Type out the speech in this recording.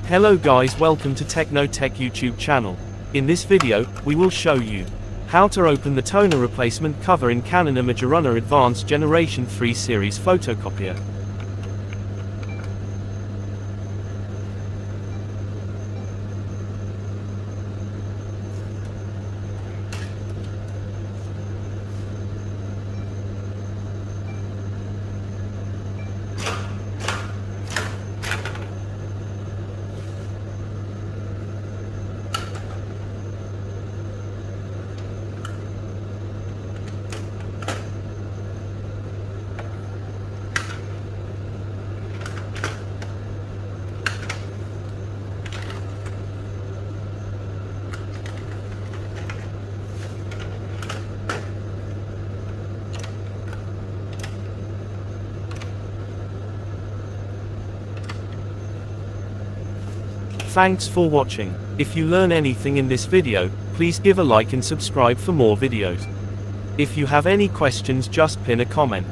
Hello guys, welcome to Techno Tech YouTube channel. In this video, we will show you how to open the toner replacement cover in CANON imageRUNNER Advanced Generation 3 Series Photocopier. Thanks for watching. If you learn anything in this video, please give a like and subscribe for more videos. If you have any questions, just pin a comment.